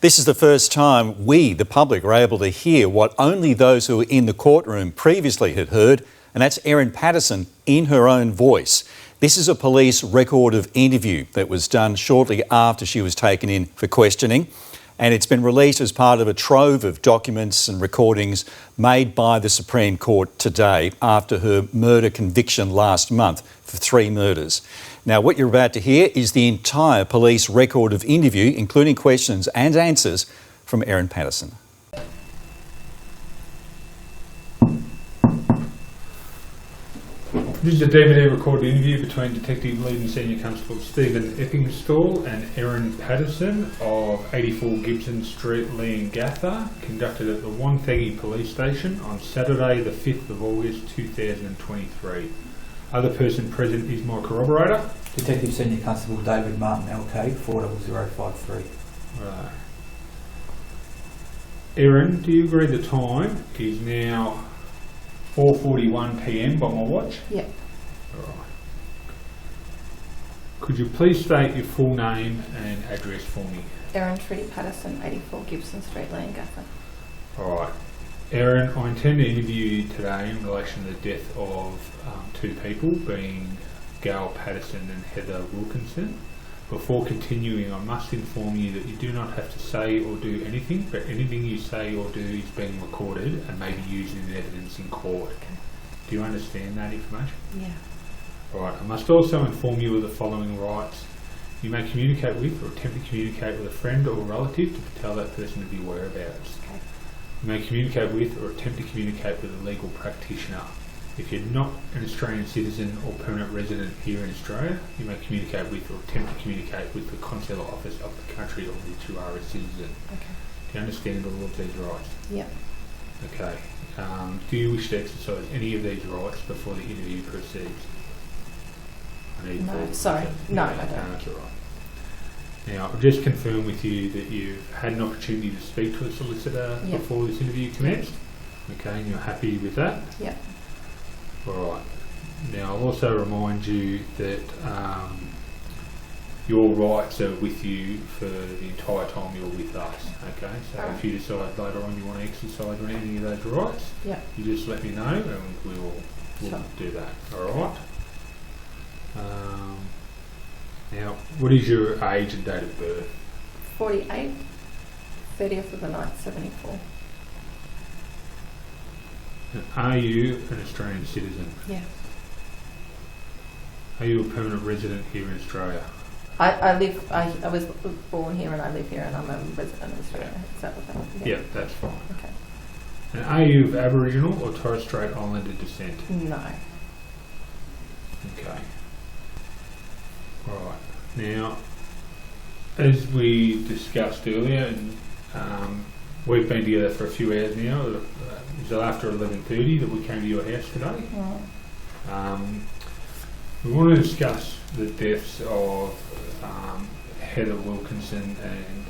This is the first time we, the public, are able to hear what only those who were in the courtroom previously had heard, and that's Erin Patterson in her own voice. This is a police record of interview that was done shortly after she was taken in for questioning, and it's been released as part of a trove of documents and recordings made by the Supreme Court today after her murder conviction last month for 3 murders. Now, what you're about to hear is the entire police record of interview, including questions and answers from Erin Patterson. This is a DVD recorded interview between Detective Leading Senior Constable Stephen Eppingstall and Erin Patterson of 84 Gibson Street, Leongatha, conducted at the Wonthaggi Police Station on Saturday the 5th of August 2023. Other person present is my corroborator, Detective Senior Constable David Martin LK 40053. Right. Erin, do you agree the time is now 4:41 PM by my watch? Yep. Alright. Could you please state your full name and address for me? Erin Trudy Patterson, 84 Gibson Street, Leongatha. Alright. Erin, I intend to interview you today in relation to the death of 2 people, being Gail Patterson and Heather Wilkinson. Before continuing, I must inform you that you do not have to say or do anything, but anything you say or do is being recorded and may be used in evidence in court. Okay. Do you understand that information? Yeah. Alright, I must also inform you of the following rights. You may communicate with or attempt to communicate with a friend or relative to tell that person of your whereabouts. Okay. You may communicate with or attempt to communicate with a legal practitioner. If you're not an Australian citizen or permanent resident here in Australia, you may communicate with or attempt to communicate with the consular office of the country of which you are a citizen. Okay. Do you understand all of these rights? Yep. Okay. Do you wish to exercise any of these rights before the interview proceeds? No, sorry. No, I don't. That's all right. Now, I'll just confirm with you that you've had an opportunity to speak to a solicitor Yep. before this interview commenced. Okay, and you're happy with that? Yep. Alright. Now, I'll also remind you that your rights are with you for the entire time you're with us. Okay, so if you decide later on you want to exercise on any of those rights, Yep. you just let me know and we'll Sure. do that. Alright? Now, what is your age and date of birth? 48, 30th of the 9th, 74. And are you an Australian citizen? Yeah. Are you a permanent resident here in Australia? I was born here and I live here and I'm a resident of Australia. Is that what that? Yeah, that's fine. Okay. And are you of Aboriginal or Torres Strait Islander descent? No. Okay. Right. Now, as we discussed earlier, and we've been together for a few hours now. It was after 11:30 that we came to your house today. We want to discuss the deaths of Heather Wilkinson and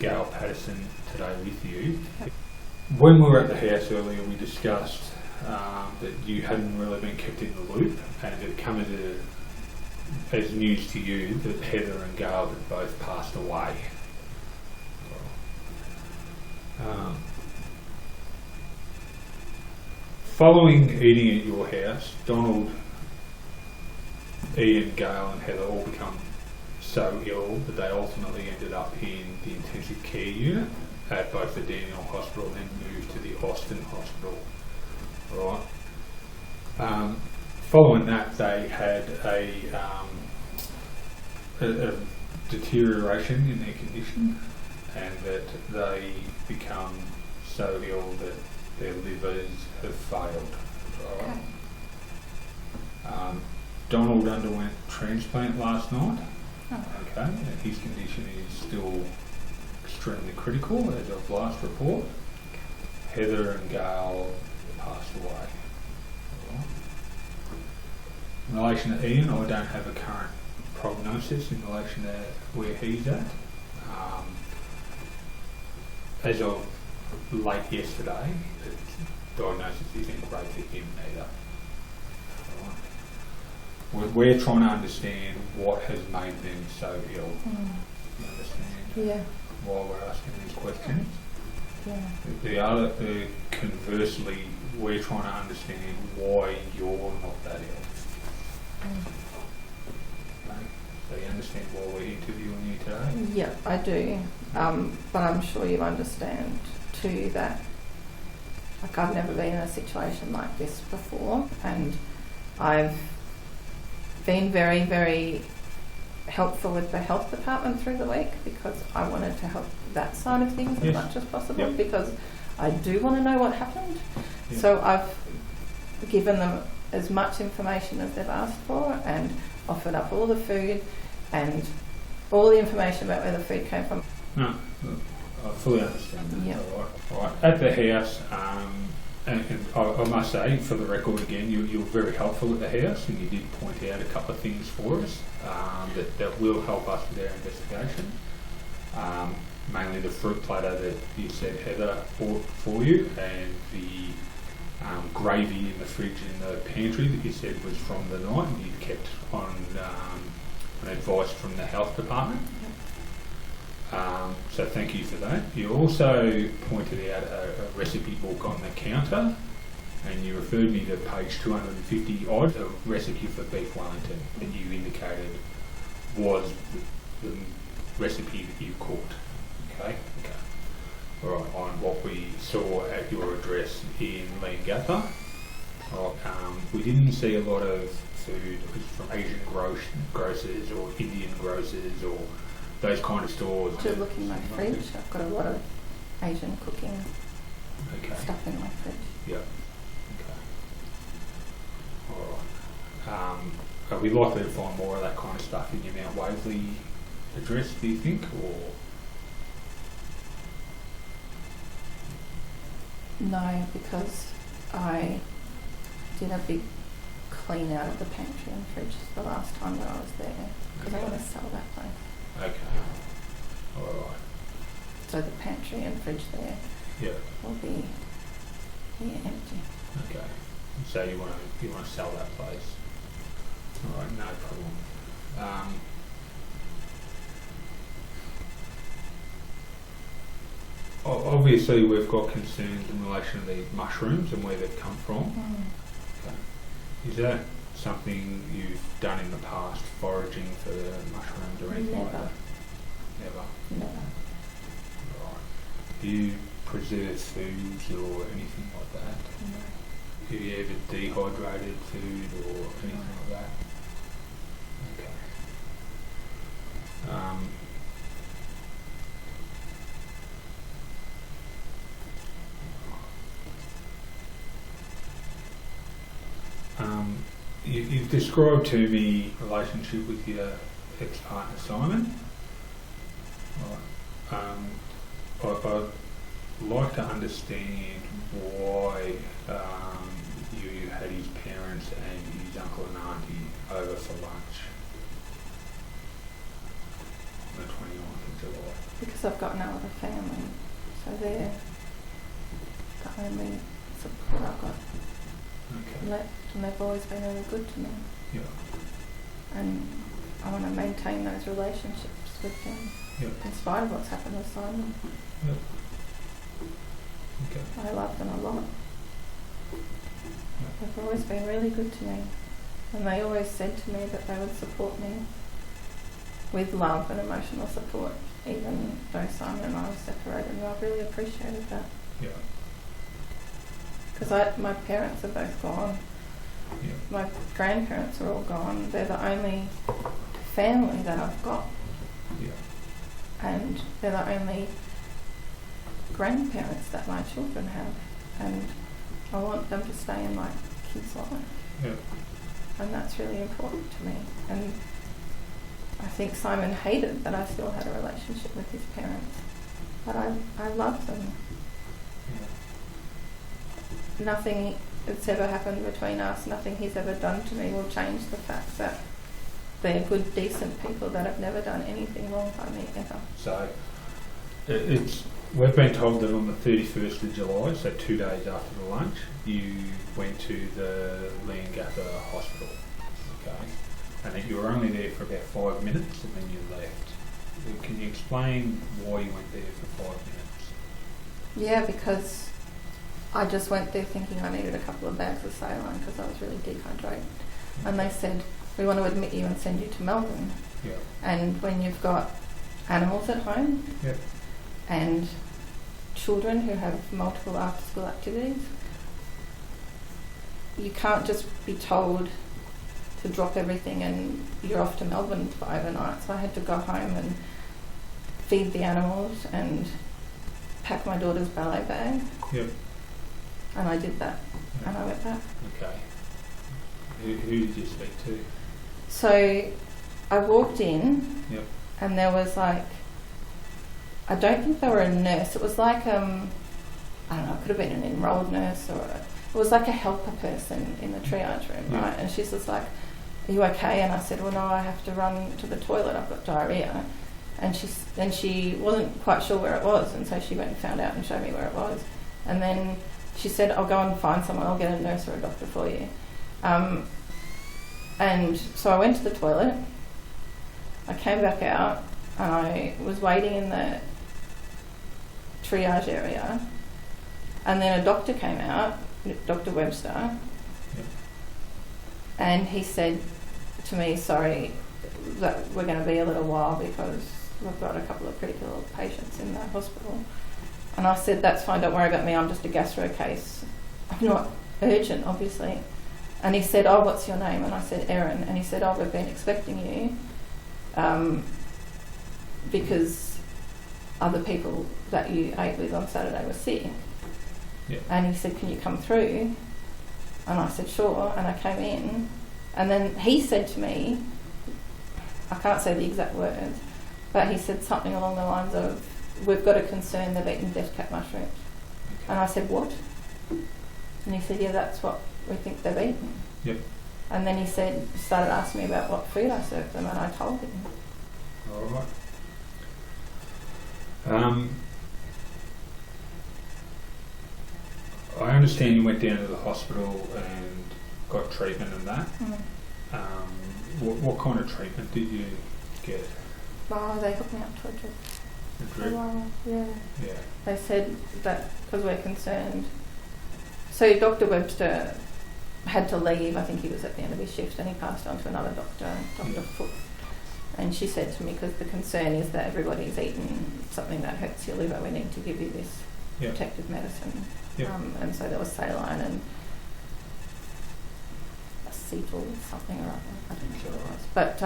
Gail Patterson today with you. When we were at the house earlier, we discussed that you hadn't really been kept in the loop, and it had come as news to you that Heather and Gail had both passed away. Following eating at your house, Donald, Ian, Gail and Heather all become so ill that they ultimately ended up in the intensive care unit at both the Dandenong Hospital and then moved to the Austin Hospital. Right. Following that, they had a deterioration in their condition, and that they become so ill that their livers have failed. Right. Okay. Donald underwent transplant last night. Oh. Okay, and his condition is still extremely critical as of last report. Heather and Gail passed away. Right. In relation to Ian, I don't have a current prognosis in relation to where he's at. As of late yesterday, the diagnosis isn't great for him either. Right. We're trying to understand what has made them so ill. You understand? Yeah, while we're asking these questions. yeah. Conversely, we're trying to understand why you're not that ill. Mm. Right? So you understand why we're interviewing you today? Yeah, I do. But I'm sure you understand too that, like, I've never been in a situation like this before, and I've been very, very helpful with the health department through the week because I wanted to help that side of things Yes. as much as possible Yep. because I do want to know what happened. Yep. So I've given them as much information as they've asked for and offered up all the food and all the information about where the food came from. No, I fully understand that. Yeah. All right. At the house, and I must say, for the record again, you were very helpful at the house and you did point out a couple of things for us that will help us with our investigation. Mainly the fruit platter that you said Heather bought for you and the gravy in the fridge in the pantry that you said was from the night and you kept on advice from the health department. So thank you for that. You also pointed out a recipe book on the counter and you referred me to page 250 odd, a recipe for beef Wellington that you indicated was the recipe that you cooked. Okay. All right. On what we saw at your address in Leongatha. We didn't see a lot of food from Asian grocers or Indian grocers or those kind of stores. To look in my fridge, I've got a lot of Asian cooking Okay. stuff in my fridge. Yeah. Okay. All right. Are we likely to find more of that kind of stuff in your Mount Waverley address, do you think, or? No, because I did a big clean out of the pantry and fridge the last time that I was there because I want to sell that place. Okay. All right. So the pantry and fridge there Yeah. will be empty. Okay. So you want to sell that place? All right. No problem. Obviously, we've got concerns in relation to these mushrooms and where they've come from. Okay. Is that something you've done in the past, foraging for mushrooms or anything like Never. that? Never. Never. Right. Do you preserve foods or anything like that? No. Have you ever dehydrated food or anything like that? Okay. You've described to me relationship with your ex-partner Simon. Right. I'd like to understand why you had his parents and his uncle and auntie over for lunch on the 29th of July. Because I've got no other family, so they're the only support I've got Okay. left, and they've always been really good to me. Yeah. And I want to maintain those relationships with them, Yeah. in spite of what's happened with Simon. Yeah. Okay. I love them a lot. They've always been really good to me, and they always said to me that they would support me with love and emotional support, even though Simon and I were separated, and I really appreciated that. Yeah. Because my parents are both gone. Yeah. My grandparents are all gone. They're the only family that I've got, Yeah. and they're the only grandparents that my children have, and I want them to stay in my kids' life, Yeah. and that's really important to me. And I think Simon hated that I still had a relationship with his parents, but I love them. Nothing that's ever happened between us, nothing he's ever done to me will change the fact that they're good, decent people that have never done anything wrong by me ever. So we've been told that on the 31st of July, so 2 days after the lunch, you went to the Leongatha Hospital, okay, and that you were only there for about 5 minutes and then you left. Can you explain why you went there for 5 minutes? Yeah, because I just went there thinking I needed a couple of bags of saline because I was really dehydrated. And they said, we want to admit you and send you to Melbourne. Yeah. And when you've got animals at home Yep. and children who have multiple after school activities, you can't just be told to drop everything and you're off to Melbourne for overnight. So I had to go home and feed the animals and pack my daughter's ballet bag. Yep. And I did that. And I went back. Okay. Who did you speak to? So I walked in Yep. and there was like, I don't think they were a nurse. It was like, I don't know, it could have been an enrolled nurse or it was like a helper person in the triage room, Yeah. right? And she's just like, are you okay? And I said, well, no, I have to run to the toilet. I've got diarrhea. And she wasn't quite sure where it was. And so she went and found out and showed me where it was. And then she said, I'll go and find someone. I'll get a nurse or a doctor for you. And so I went to the toilet. I came back out and I was waiting in the triage area. And then a doctor came out, Dr. Webster, and he said to me, sorry, that we're going to be a little while because we've got a couple of critical patients in the hospital. And I said, that's fine, don't worry about me, I'm just a gastro case. I'm not urgent, obviously. And he said, oh, what's your name? And I said, Erin. And he said, oh, we've been expecting you because other people that you ate with on Saturday were sick. Yeah. And he said, can you come through? And I said, sure. And I came in. And then he said to me, I can't say the exact words, but he said something along the lines of, we've got a concern they've eaten death cap mushrooms. Okay. And I said, what? And he said, yeah, that's what we think they've eaten. Yep. And then he started asking me about what food I served them, and I told him. All right. I understand you went down to the hospital and got treatment and that. What kind of treatment did you get? Oh, they hooked me up to a drip. A For a drip? while, yeah. Yeah. They said that because we're concerned. So Dr. Webster had to leave. I think he was at the end of his shift, and he passed on to another doctor, Dr. Foote. And she said to me, because the concern is that everybody's eaten something that hurts your liver, we need to give you this protective medicine. Yep. And so there was saline and acetyl something or other. I don't know what it was. But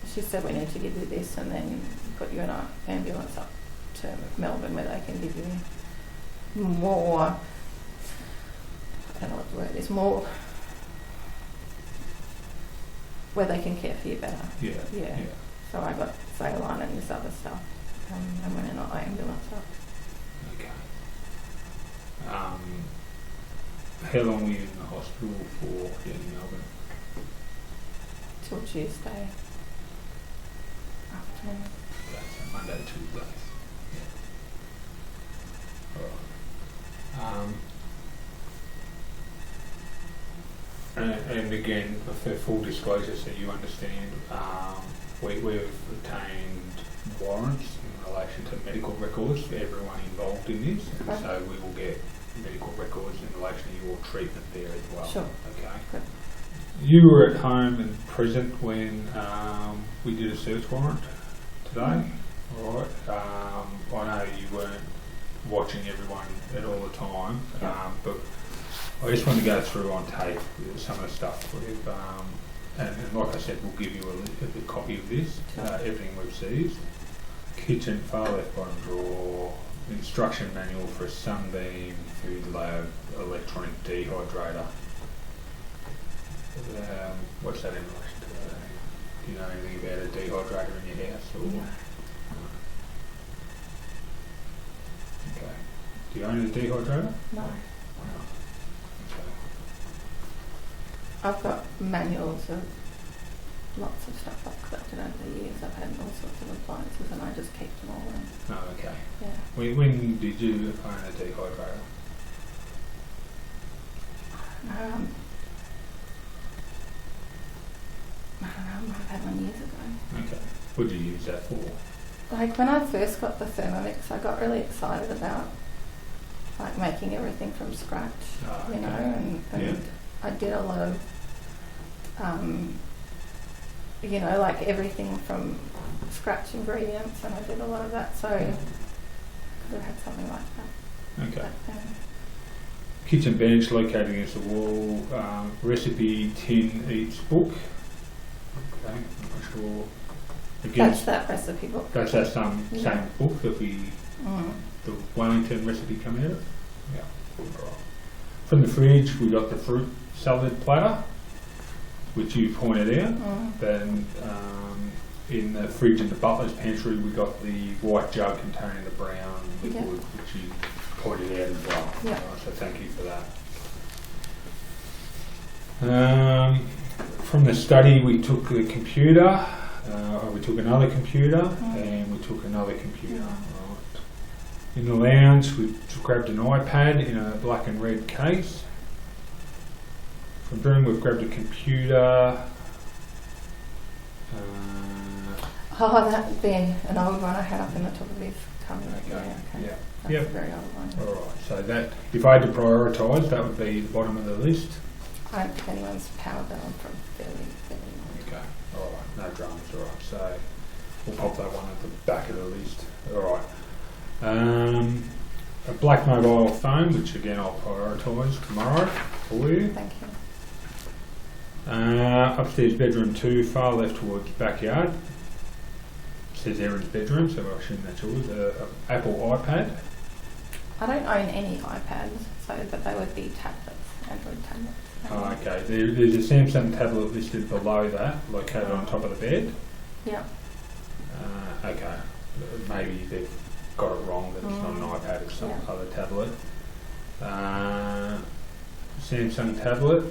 she said we need to give you this and then put you in an ambulance up to Melbourne where they can give you more, I don't know what the word is, more where they can care for you better. Yeah. Yeah. So I got saline and this other stuff and went in an ambulance up. Okay. How long were you in the hospital for down in Melbourne? Till Tuesday afternoon. Okay, so Monday, Tuesday. Yeah. All right. And again, for full disclosure, so you understand, we've obtained warrants in relation to medical records for everyone involved in this, and Okay. so we will get medical records in relation to your treatment there as well. Sure. Okay. Good. You were at home and present when we did a search warrant today. All right. I know you weren't watching everyone at all the time, but I just want to go through on tape some of the stuff we've, and like I said, we'll give you a copy of this, everything we've seized. Kitchen, far left bottom drawer, instruction manual for a Sunbeam Food Lab electronic dehydrator. What's that in relation to? Do you know anything about a dehydrator in your house? Or? No. Okay. Do you own a dehydrator? No. Okay. I've got manuals of lots of stuff I've collected over the years. I've had all sorts of appliances and I just keep them all in. Oh, okay. Yeah. When did you own a dehydrator? I don't know, I might have had one years ago. Okay. What did you use that for? Like when I first got the Thermomix, I got really excited about like making everything from scratch, you know, and Yeah. I did a lot of, you know, like everything from scratch ingredients, and I did a lot of that, so I could have had something like that Okay. back then. Kitchen bench located against the wall. Recipe tin eats book. Okay, I'm not sure. That's Against that recipe book. that's that same book that we Mm. the Wellington recipe come out of. Yeah. Right. From the fridge, we got the fruit salad platter, which you pointed out. Mm. Then in the fridge in the butler's pantry, we got the white jug containing the brown liquid, Yeah. which you pointed out as well. Yeah. So thank you for that. From the study, we took the computer, we took another computer, and we took another computer. Right. In the lounge, we grabbed an iPad in a black and red case. From Broome, we've grabbed a computer. Oh, that would be an old one I had up in the top of his cupboard. Okay. Yeah, okay. Yeah. That's Yep. a very old one. All right. So that, if I had to prioritise, that would be the bottom of the list. I don't think anyone's powered that on from fairly long. Okay. All right. No dramas. All right. So we'll pop that one at the back of the list. All right. A black mobile phone, which again I'll prioritise tomorrow for you. Thank you. Upstairs bedroom 2, far left towards backyard. Says Erin's bedroom, so I assume that's yours. Apple iPad. I don't own any iPads, but they would be tablets, Android tablets. Oh, okay. There's a Samsung tablet listed below that, located on top of the bed. Yeah. Okay. Maybe they've got it wrong, that it's not an iPad, it's some other tablet. Samsung tablet.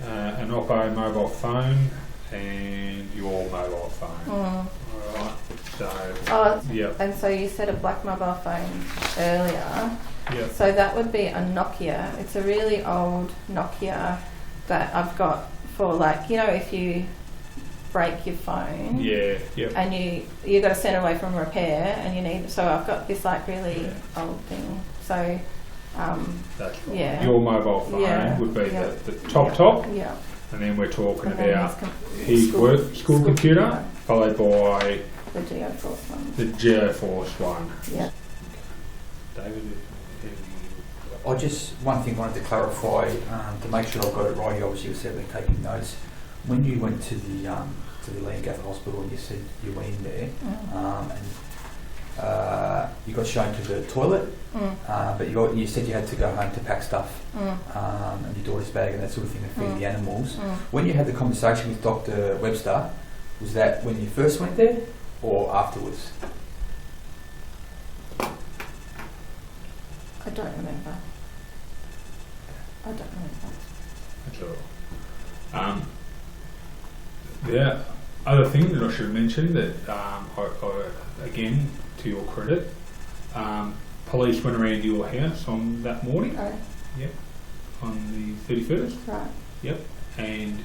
An Oppo mobile phone, and your mobile phone. Alright, so, yep, And so you said a black mobile phone earlier. yep. So that would be a Nokia. It's a really old Nokia that I've got for, like, you know, if you break your phone. Yeah, yep. And you got to send it away from repair, and you need. So I've got this like really old thing. So That's right. yeah. Your mobile phone would be the top, Yeah. and then we're talking And then about there's his work school computer, followed by the GeoForce one. the GeoForce one. Yeah. David, One thing I wanted to clarify, to make sure I've got it right, you obviously were certainly taking notes. When you went to the Leongatha Hospital and you said you went in there, and you got shown to the toilet, but you said you had to go home to pack stuff, and your daughter's bag and that sort of thing, and feed the animals. When you had the conversation with Dr. Webster, was that when you first went there or afterwards? I don't remember. That's all right. The other thing that I should have mentioned that, again, to your credit, police went around your house on that morning. Oh, Yep. On the 31st. right. Yep. And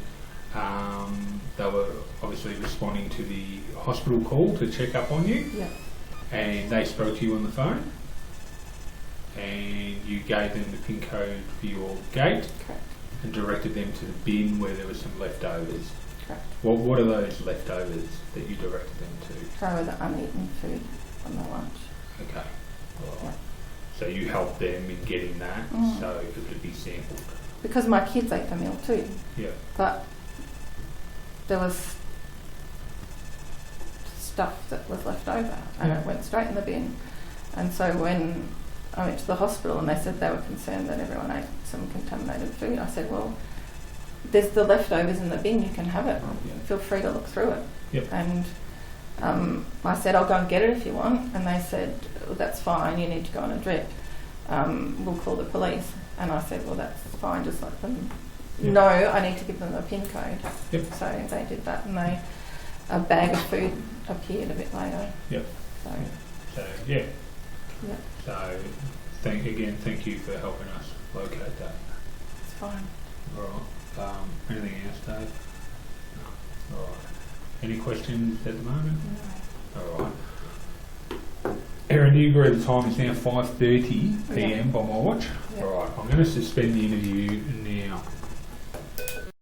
they were obviously responding to the hospital call to check up on you. Yeah. And they spoke to you on the phone. And you gave them the PIN code for your gate. Correct. And directed them to the bin where there were some leftovers. Correct. What are those leftovers that you directed them to? They were the uneaten food from the lunch. Okay. All right. Yeah. So you helped them in getting that so it could be sampled. Because my kids ate the meal too, Yeah. but there was stuff that was left over, and it went straight in the bin. And so when I went to the hospital and they said they were concerned that everyone ate some contaminated food, I said, well, there's the leftovers in the bin, you can have it. Yeah. Feel free to look through it. Yep. And I said, I'll go and get it if you want. And they said, well, that's fine, you need to go on a drip. We'll call the police. And I said, well, that's fine, just let them know I need to give them a PIN code. Yep. So they did that, and a bag of food appeared a bit later. Yep. So, So yeah. yeah, So thank you for helping us locate that. it's fine. All right. Anything else, Dave? No. All right. Any questions at the moment? All right. Erin, do you agree the time is now 5:30 p.m. by my watch? Yeah. All right, I'm going to suspend the interview now.